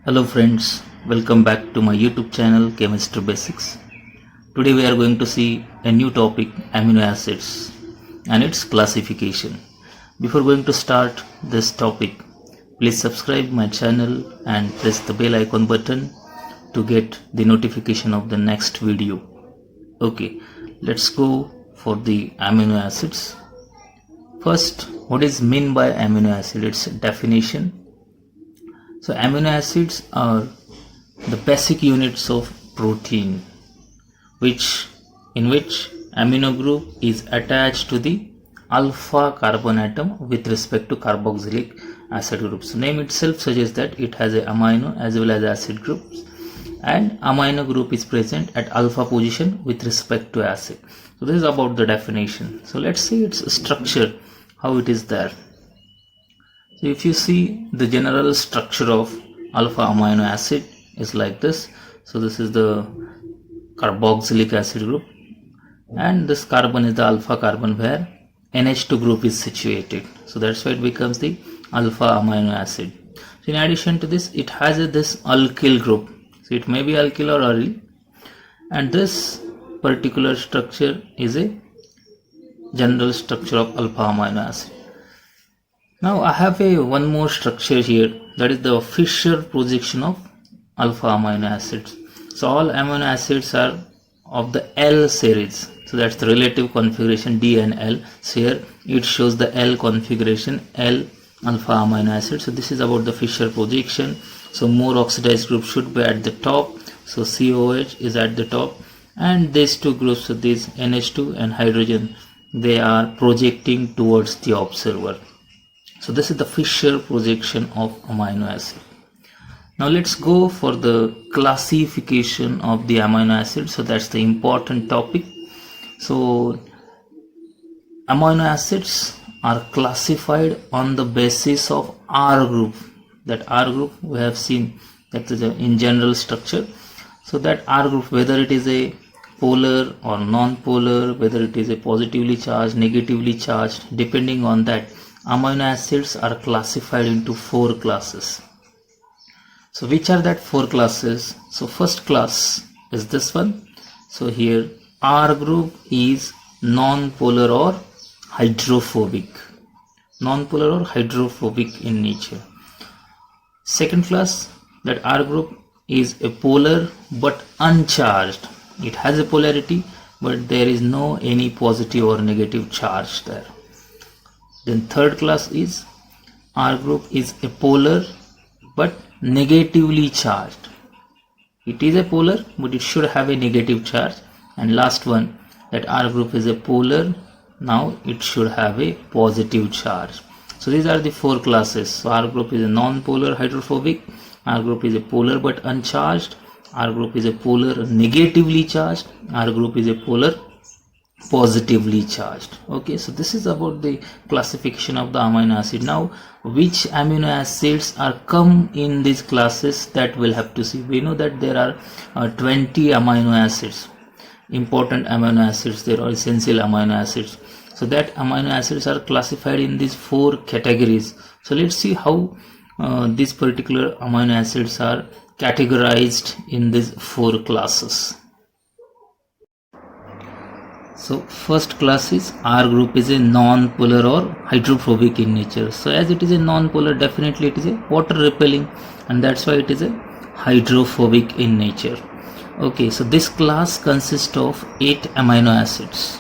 Hello friends, welcome back to my YouTube channel Chemistry Basics. Today we are going to see a new topic, amino acids and its classification. Before going to start this topic, please subscribe my channel and press the bell icon button to get the notification of the next video. Okay, let's go for the amino acids. First, what is meant by amino acid? Its definition. So amino acids are the basic units of protein in which amino group is attached to the alpha carbon atom with respect to carboxylic acid group. So name itself suggests that it has a amino as well as acid groups, and amino group is present at alpha position with respect to acid. So this is about the definition. So let's see its structure, how it is there. So if you see the general structure of alpha amino acid is like this. So this is the carboxylic acid group, and this carbon is the alpha carbon where NH2 group is situated. So that's why it becomes the alpha amino acid. So in addition to this, it has this alkyl group. So it may be alkyl or aryl, and this particular structure is a general structure of alpha amino acid. Now I have one more structure here, that is the Fischer projection of alpha amino acids. So all amino acids are of the L series. So that's the relative configuration D and L. So here it shows the L configuration, L alpha amino acid. So this is about the Fischer projection. So more oxidized group should be at the top. So COH is at the top, and these two groups, so these NH2 and hydrogen, they are projecting towards the observer. So this is the Fischer projection of amino acid. Now let's go for the classification of the amino acid. So that's the important topic. So amino acids are classified on the basis of R group. That R group we have seen, that is in general structure. So that R group, whether it is a polar or non-polar, whether it is a positively charged, negatively charged, depending on that, amino acids are classified into 4 classes. So which are that 4 classes? So first class is this one. So here R group is non-polar or hydrophobic. Non-polar or hydrophobic in nature. Second class, that R group is a polar but uncharged. It has a polarity, but there is no any positive or negative charge there. Then third class is R group is a polar but negatively charged. It is a polar but it should have a negative charge. And last one, that R group is a polar, now it should have a positive charge. So these are the 4 classes. So R group is a non-polar hydrophobic, R group is a polar but uncharged, R group is a polar negatively charged, R group is a polar positively charged. Okay, so this is about the classification of the amino acid. Now which amino acids are come in these classes, that we'll have to see. We know that there are 20 amino acids, important amino acids, there are essential amino acids. So that amino acids are classified in these 4 categories. So let's see how these particular amino acids are categorized in these 4 classes. So first class is R group is a non-polar or hydrophobic in nature. So as it is a non-polar, definitely it is a water repelling, and that's why it is a hydrophobic in nature. Okay, so this class consists of 8 amino acids.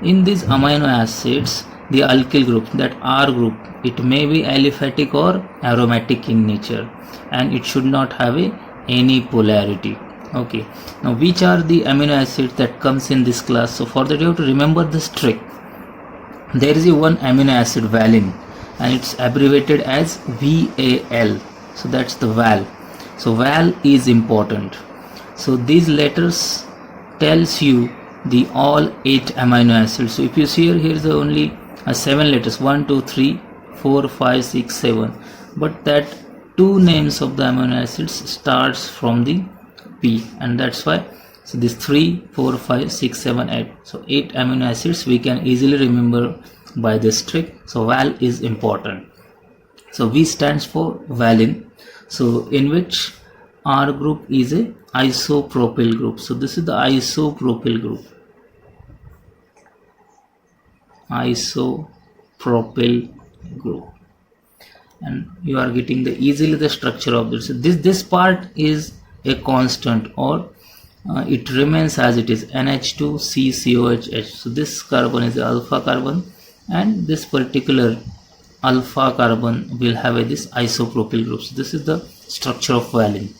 In these amino acids, the alkyl group, that R group, it may be aliphatic or aromatic in nature, and it should not have any polarity. Okay, now which are the amino acids that comes in this class? So for that you have to remember this trick. There is one amino acid, valine, and it's abbreviated as VAL. So that's the val. So val is important. So these letters tells you the all 8 amino acids. So if you see here is only 7 letters, 1 2 3 4 5 6 7, but that 2 names of the amino acids starts from the P, and that's why, so this 3 4 5 6 7 8, so 8 amino acids we can easily remember by this trick. So val is important. So V stands for valine, so in which R group is a isopropyl group. So this is the isopropyl group. Isopropyl group. And you are getting the easily the structure of this. This part is a constant, or it remains as it is, NH2CCOH. So this carbon is the alpha carbon, and this particular alpha carbon will have this isopropyl group. So this is the structure of valine.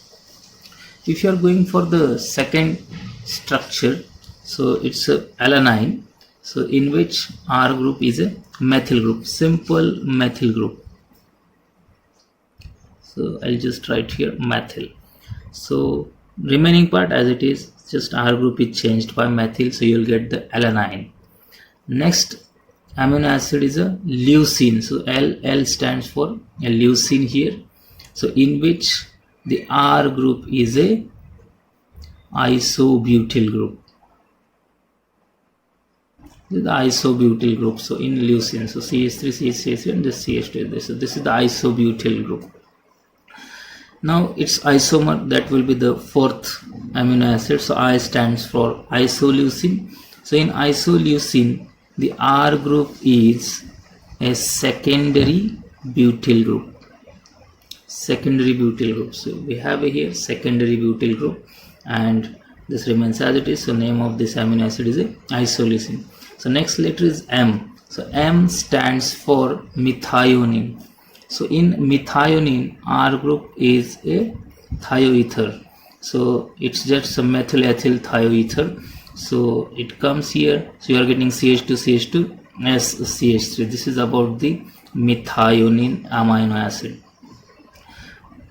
If you are going for the second structure, so it's a alanine, so in which R group is a methyl group, simple methyl group. So I'll just write here methyl. So remaining part as it is, just R group is changed by methyl, so you'll get the alanine. Next amino acid is a leucine. So L stands for a leucine here. So in which the R group is a isobutyl group. This is the isobutyl group. So in leucine, so CH3, CH3, and this CH2. So this is the isobutyl group. Now its isomer, that will be the fourth amino acid. So I stands for isoleucine. So in isoleucine, the R group is a secondary butyl group. Secondary butyl group. So we have here secondary butyl group, and this remains as it is. So name of this amino acid is a isoleucine. So next letter is M. So M stands for methionine. So in methionine, R group is a thioether. So it's just a methyl ethyl thioether. So it comes here. So you are getting CH2, CH2, SCH3. This is about the methionine amino acid.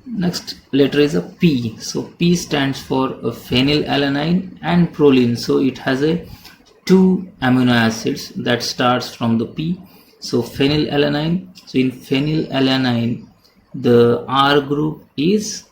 Next letter is a P. So P stands for a phenylalanine and proline. So it has a two amino acids that starts from the P. So phenylalanine. So in phenylalanine, the R group is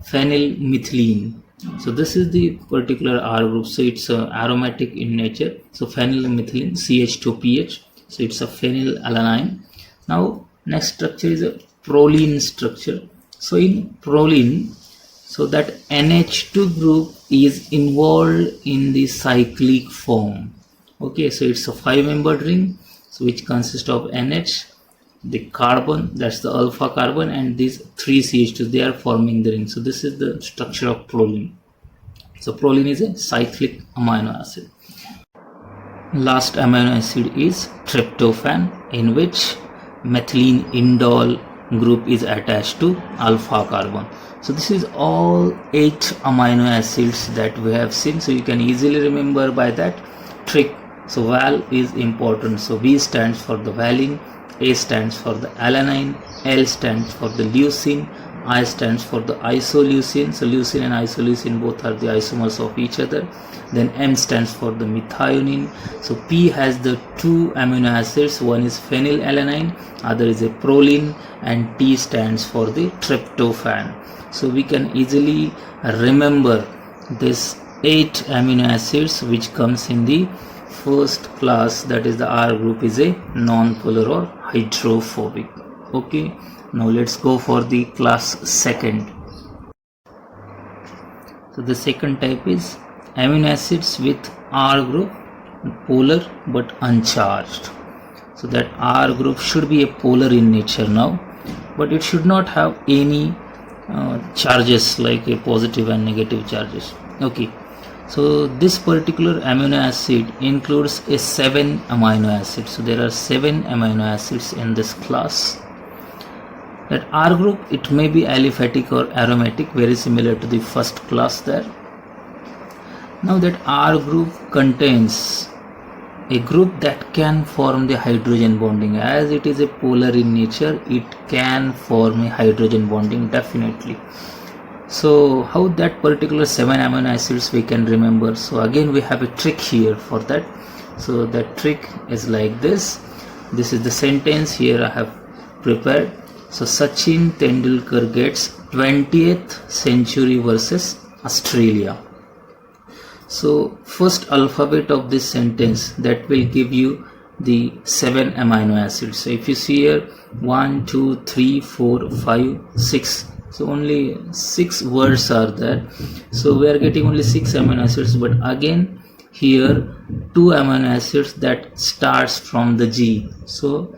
phenylmethylene. So this is the particular R group. So it's aromatic in nature. So phenylmethylene, CH2PH. So it's a phenylalanine. Now next structure is a proline structure. So in proline, so that NH2 group is involved in the cyclic form. Okay, so it's a 5-membered ring, so which consists of NH, the carbon, that's the alpha carbon, and these 3 CH2s, they are forming the ring. So this is the structure of proline. So proline is a cyclic amino acid. Last amino acid is tryptophan, in which methylene indole group is attached to alpha carbon. So this is all 8 amino acids that we have seen. So you can easily remember by that trick. So val is important. So V stands for the valine, A stands for the alanine, L stands for the leucine, I stands for the isoleucine. So leucine and isoleucine both are the isomers of each other. Then M stands for the methionine. So P has the 2 amino acids, one is phenylalanine, other is a proline, and T stands for the tryptophan. So we can easily remember this 8 amino acids which comes in the first class, that is the R group is a non-polar or hydrophobic. Okay, now let's go for the class second. So the second type is amino acids with R group, polar but uncharged. So that R group should be a polar in nature now, but it should not have any charges like a positive and negative charges. Okay, so this particular amino acid includes a 7 amino acids. So there are 7 amino acids in this class. That R group, it may be aliphatic or aromatic, very similar to the first class there. Now that R group contains a group that can form the hydrogen bonding. As it is a polar in nature, it can form a hydrogen bonding definitely. So how that particular 7 amino acids we can remember? So again we have a trick here for that. So that trick is like this. This is the sentence here I have prepared. So Sachin Tendulkar gets 20th century versus Australia. So first alphabet of this sentence, that will give you the 7 amino acids. So if you see here 1, 2, 3, 4, 5, 6, So only 6 words are there. So we are getting only 6 amino acids, but again here 2 amino acids that starts from the G. So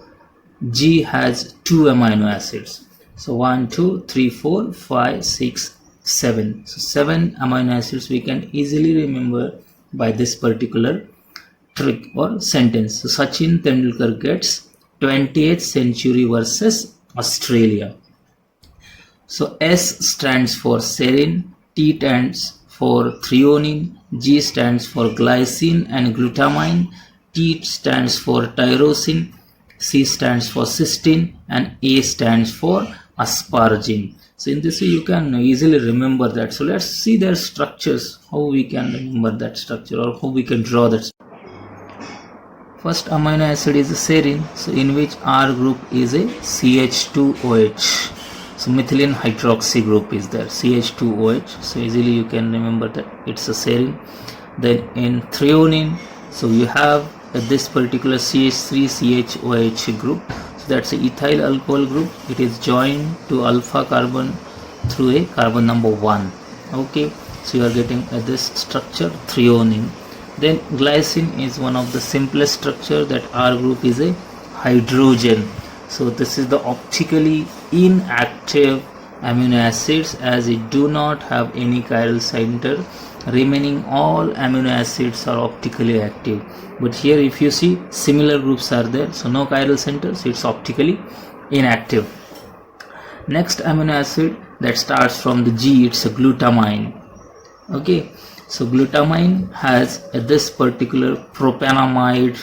G has 2 amino acids. So 1, 2, 3, 4, 5, 6, 7. So 7 amino acids we can easily remember by this particular trick or sentence. So Sachin Tendulkar gets 20th century versus Australia. So S stands for serine, T stands for threonine, G stands for glycine and glutamine, T stands for tyrosine, C stands for cysteine, and A stands for asparagine. So in this way you can easily remember that. So let's see their structures, how we can remember that structure or how we can draw that. First amino acid is serine, so in which R group is a CH2OH. So methylene hydroxy group is there, CH2OH. So easily you can remember that it's a serine. Then in threonine, so you have this particular CH3CHOH group. So that's a ethyl alcohol group. It is joined to alpha carbon through a carbon number 1. Okay, so you are getting this structure threonine. Then glycine is one of the simplest structure, that R group is a hydrogen. So this is the optically inactive amino acids, as it do not have any chiral center. Remaining all amino acids are optically active, but here if you see similar groups are there, so no chiral centers, it's optically inactive. Next amino acid that starts from the G, it's a glutamine. Okay, so glutamine has this particular propanamide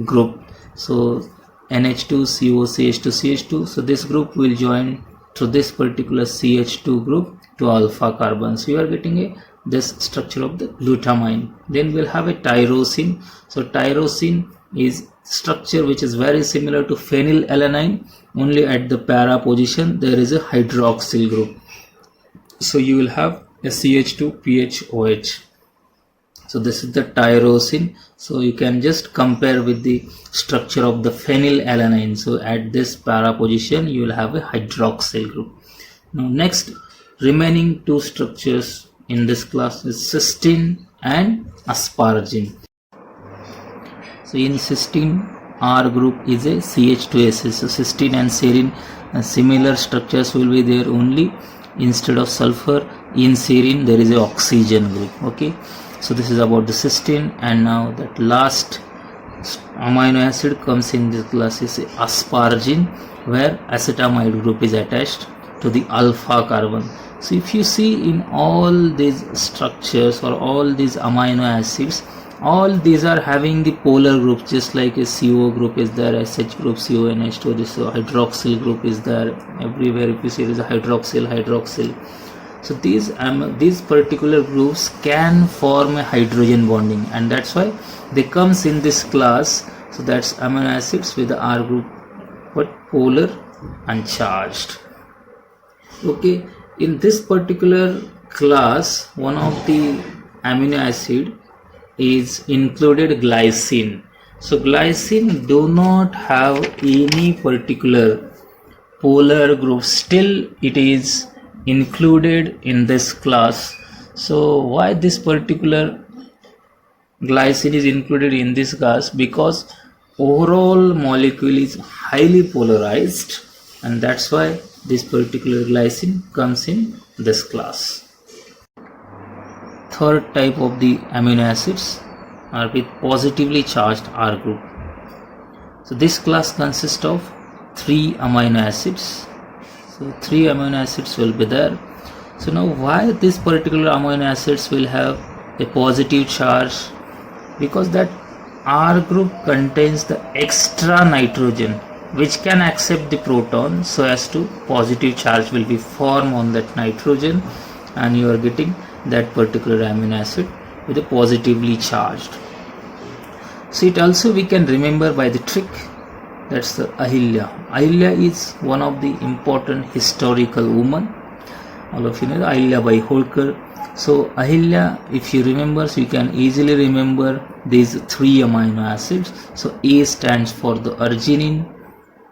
group, so NH2COCH2CH2. So this group will join to this particular CH2 group to alpha carbon. So you are getting this structure of the glutamine. Then we'll have a tyrosine. So tyrosine is structure which is very similar to phenylalanine, only at the para position there is a hydroxyl group. So you will have a CH2PHOH. So this is the tyrosine. So you can just compare with the structure of the phenylalanine. So at this para position you will have a hydroxyl group. Now next remaining 2 structures in this class is cysteine and asparagine. So in cysteine, R group is a CH2SS. So cysteine and serine similar structures will be there, only instead of sulfur in serine there is a oxygen group. Okay, so this is about the cysteine. And now that last amino acid comes in this class is asparagine, where acetamide group is attached to the alpha carbon. So if you see in all these structures or all these amino acids, all these are having the polar groups, just like a CO group is there, SH group, CONH2, this hydroxyl group is there. Everywhere if you see there is a hydroxyl. So these particular groups can form a hydrogen bonding, and that's why they comes in this class. So that's amino acids with the R group but polar uncharged. Okay, in this particular class one of the amino acid is included glycine. So glycine do not have any particular polar group, still it is included in this class. So why this particular glycine is included in this class? Because overall molecule is highly polarized, and that's why this particular glycine comes in this class. Third type of the amino acids are with positively charged R group. So this class consists of 3 amino acids. So 3 amino acids will be there. So now why this particular amino acids will have a positive charge? Because that R group contains the extra nitrogen which can accept the proton, so as to positive charge will be formed on that nitrogen, and you are getting that particular amino acid with a positively charged. So it also we can remember by the trick, that's the Ahilya. Ahilya is one of the important historical women. All of you know Ahilya Bai Holkar. So Ahilya, if you remember, so you can easily remember these 3 amino acids. So A stands for the arginine,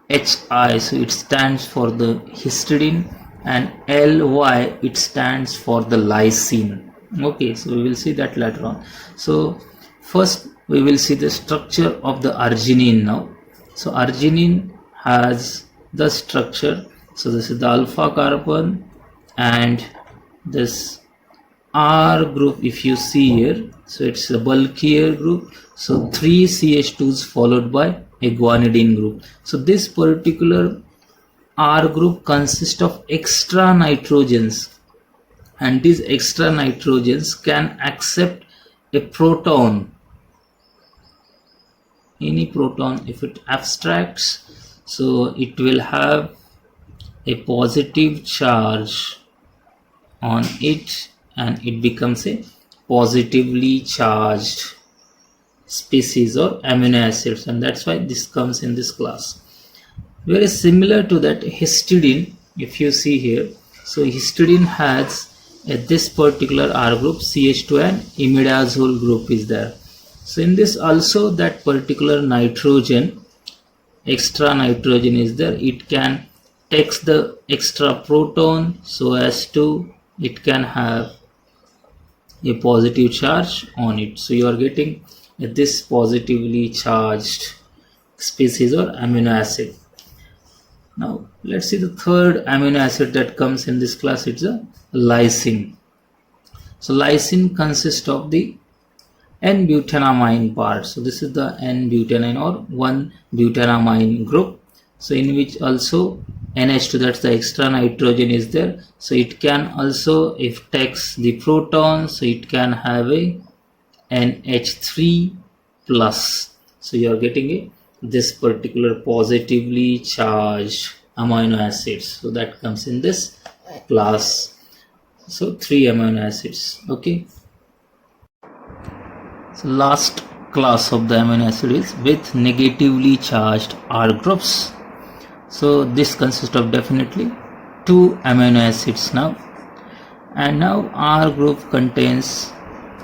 HI, so it stands for the histidine, and Ly, it stands for the lysine. Okay, so we will see that later on. So first we will see the structure of the arginine now. So arginine has the structure. So this is the alpha carbon and this R group, if you see here, so it's a bulkier group. So 3 CH2s followed by a guanidine group. So this particular R group consists of extra nitrogens, and these extra nitrogens can accept a proton, any proton. If it abstracts, so it will have a positive charge on it and it becomes a positively charged species or amino acids, and that's why this comes in this class. Very similar to that histidine, if you see here, so histidine has this particular R group CH2 and imidazole group is there. So in this also that particular nitrogen, extra nitrogen is there, it can takes the extra proton so as to it can have a positive charge on it. So you are getting this positively charged species or amino acid. Now let's see the third amino acid that comes in this class. It's a lysine. So lysine consists of the N-butanamine part. So this is the N-butanine or 1-butanamine group. So in which also NH2, that's the extra nitrogen is there. So it can also, if takes the proton, so it can have a NH3 plus. So you are getting this particular positively charged amino acids. So that comes in this class. So 3 amino acids. Okay. So last class of the amino acid is with negatively charged R groups. So this consists of definitely 2 amino acids now, and now R group contains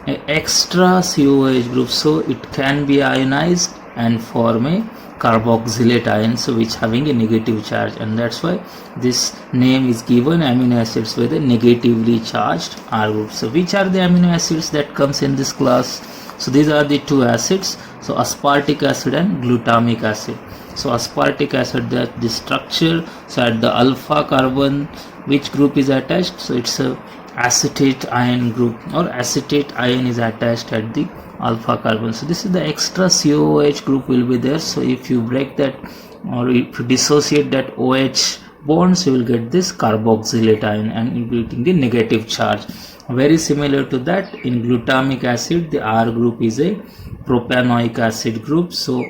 an extra COH group, so it can be ionized and form a carboxylate ion, so which having a negative charge, and that's why this name is given amino acids with a negatively charged R group. So which are the amino acids that comes in this class? So these are the 2 acids, so aspartic acid and glutamic acid. So aspartic acid, that the structure, so at the alpha carbon which group is attached, so it's a acetate ion group, or acetate ion is attached at the alpha carbon. So this is the extra COH group will be there. So if you break that or if you dissociate that OH bonds, you will get this carboxylate ion and you will getting the negative charge. Very similar to that in glutamic acid, the R group is a propanoic acid group, so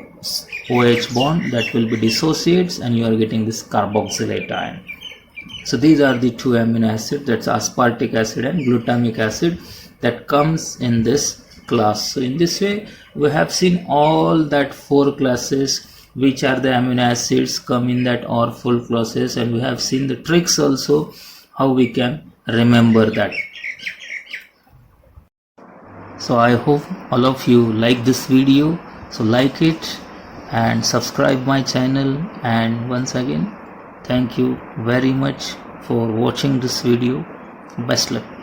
OH bond that will be dissociates and you are getting this carboxylate ion. So these are the 2 amino acids, that's aspartic acid and glutamic acid, that comes in this class. So in this way we have seen all that 4 classes which are the amino acids come in that or full classes, and we have seen the tricks also how we can remember that. So I hope all of you like this video, so like it and subscribe my channel, and once again thank you very much for watching this video. Best luck.